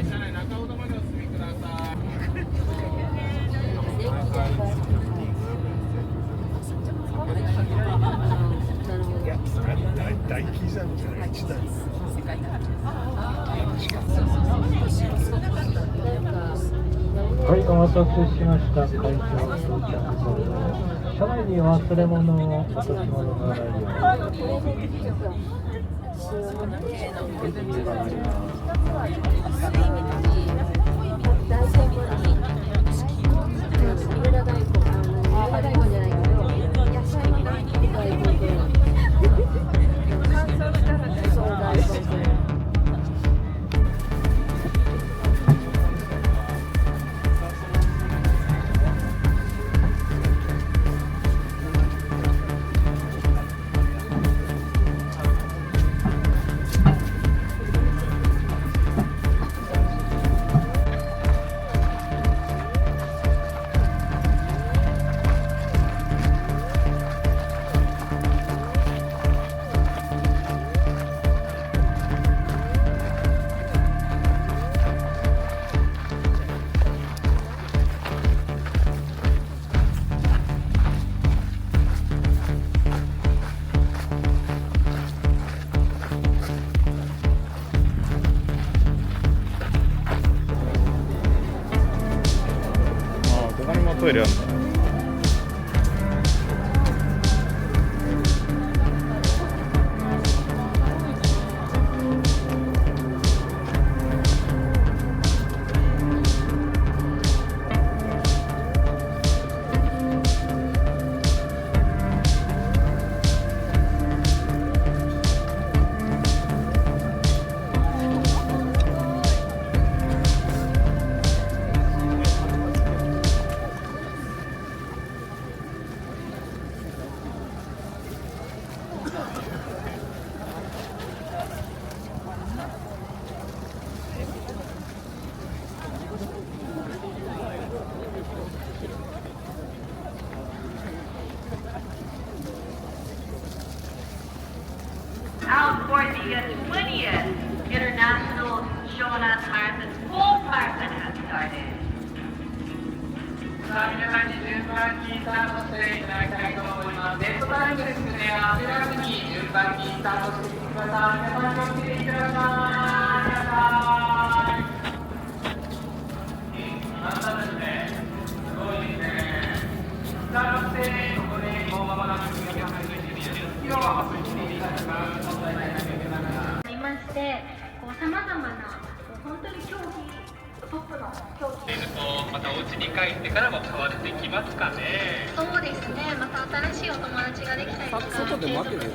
車内中ほどまでお進みください。いや、それは大刻みじゃない、一台。はい、お待たせしました。会場到着です。車内に忘れ物を落とし物がないように。ここにもトイレあるんだ。Out for the 20th International Shona Marathon Full Marathon has started. さあ皆さんに順番にスタートしていただきたいと思います。デッドタイムですね、焦らずに順番にスタートしてください。皆さん気をつけていってください。簡単ですね。すごいですね。スタートしてここでもう間もなく次が始めて20キロを走っていただきます。ありまして、さまざまな本当に競技トップの競技またお家に帰ってからも変わってきますかね。そうですね。また新しいお友達ができたりとか外で待ってる。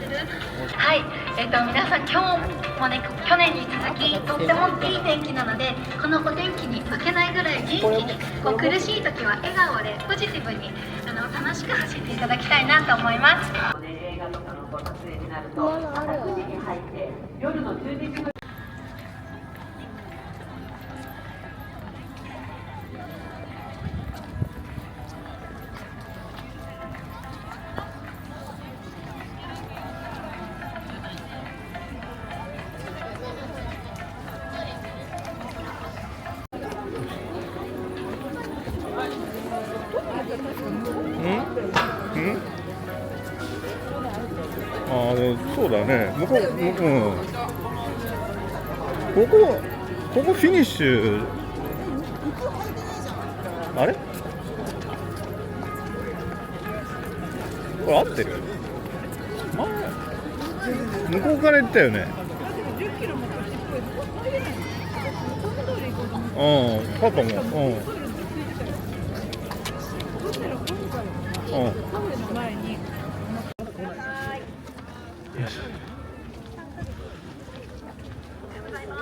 はい、皆さん今日もね去年に続きとってもいい天気なので、このお天気に負けないぐらい元気に苦しい時は笑顔でポジティブに楽しく走っていただきたいなと思います。映画とかの撮影になると9時に入って夜の12時ぐらい。ああ、そうだね。向こう、ここフィニッシュ。あれ？これ合ってる？向こうから行ったよね。パパも。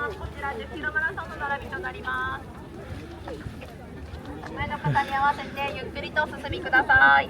こちら10キロマラソンの並びとなります。前の方に合わせてゆっくりとお進みください。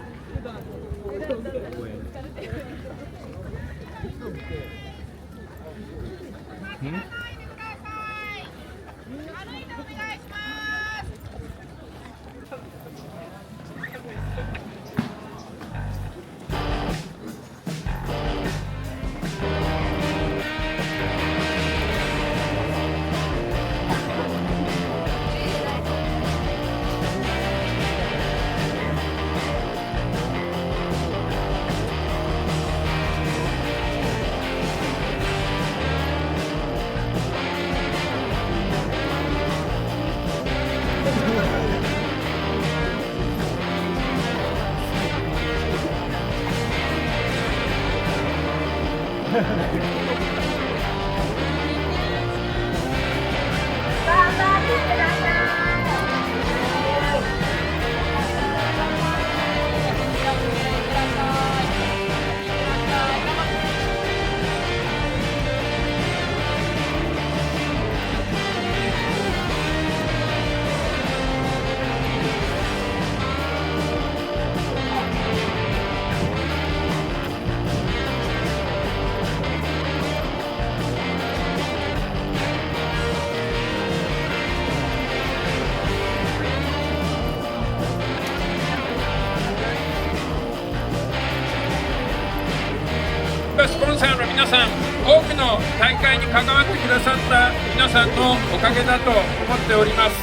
さん、多くの大会に関わってくださった皆さんのおかげだと思っております。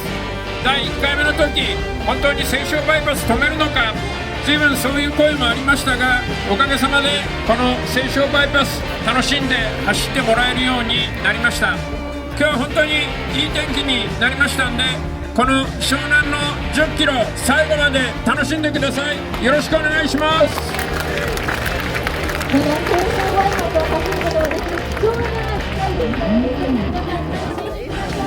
第1回目の時、本当に西湘バイパス止めるのか、随分そういう声もありましたが、おかげさまでこの西湘バイパス楽しんで走ってもらえるようになりました。今日は本当にいい天気になりましたんで、この湘南の10キロ最後まで楽しんでください。よろしくお願いします。この東京ワイパスを走ることはですね、非常に近いですからね、皆さん楽しんでくださ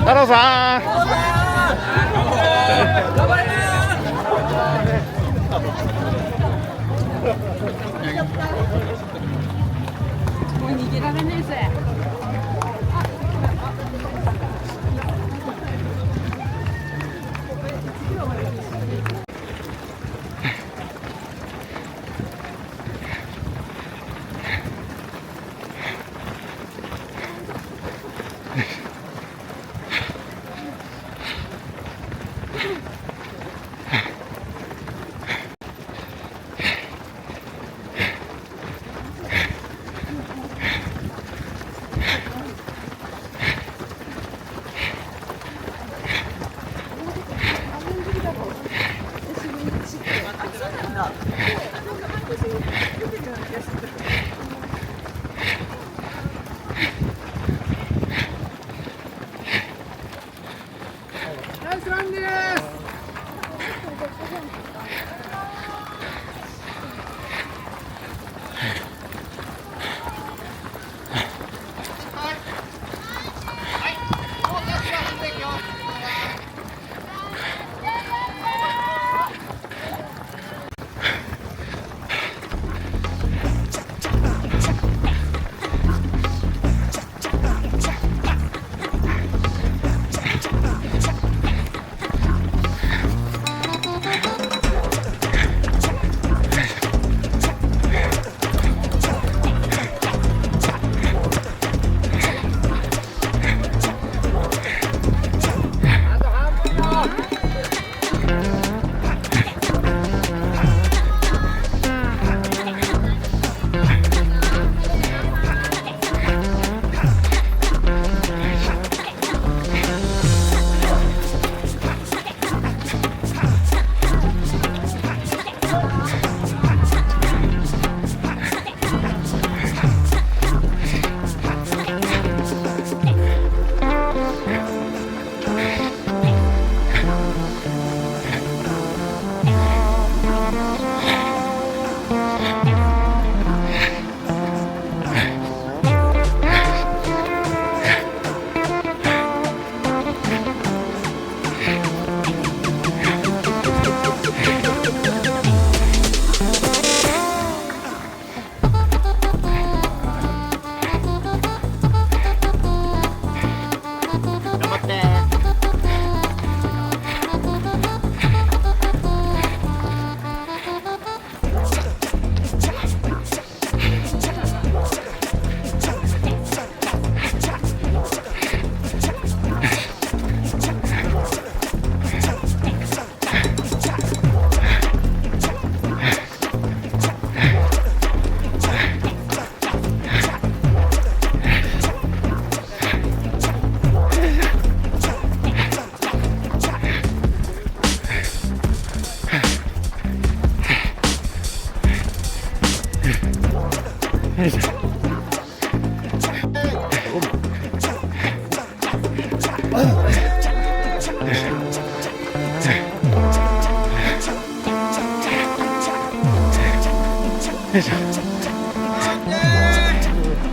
太郎さもう逃げられねえぜ。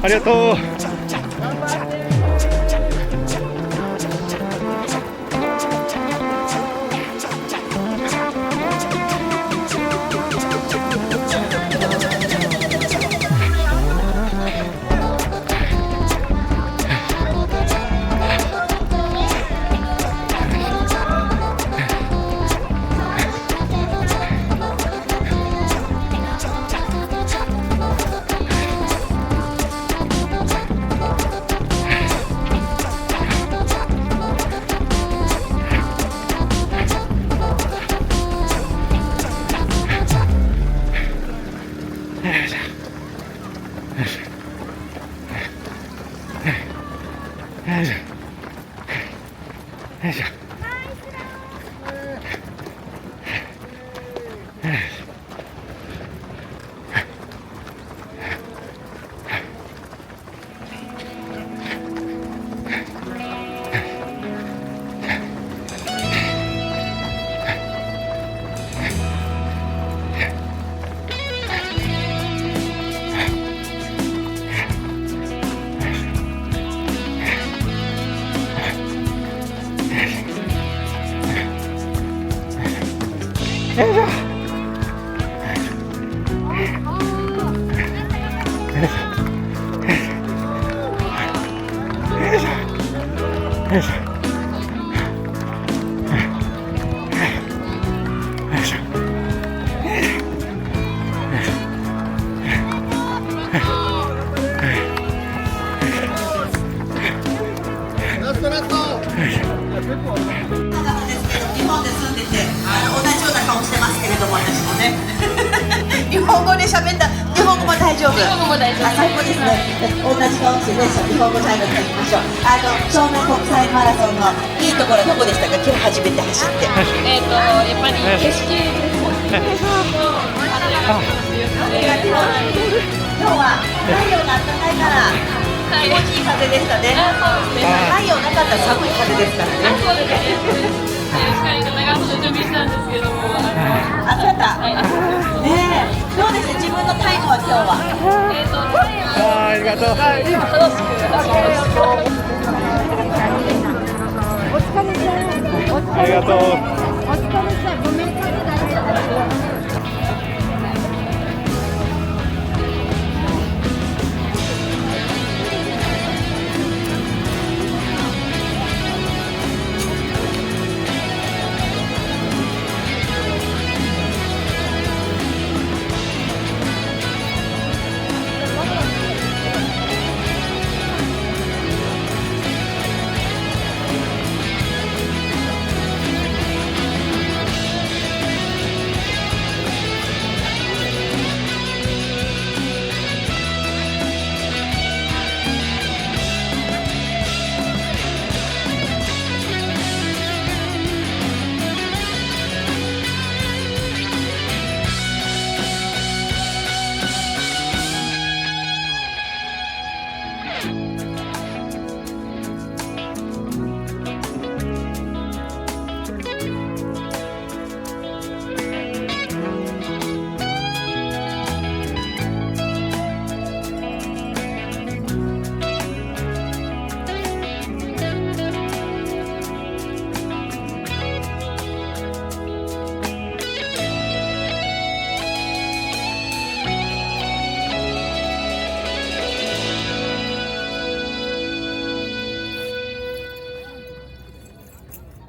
ありがとう。日本で住んでて同じような顔してますけれども、私もね日本語で喋った。日本語も大丈夫。日本語も大丈夫。最高ですね。同じ顔してね、日本語最後に言いましょう。湘南国際マラソンのいいところどこでしたか？今日初めて走って。やっぱり景色ですね。今日は太陽が暖かいから気持ちいい風でしたね。太陽なかったら寒い風ですからね。そうですね。長袖準備したんですけども、暑かった。ねえ、どうです自分のタイムは今日は？ありがとう。楽しく走りました。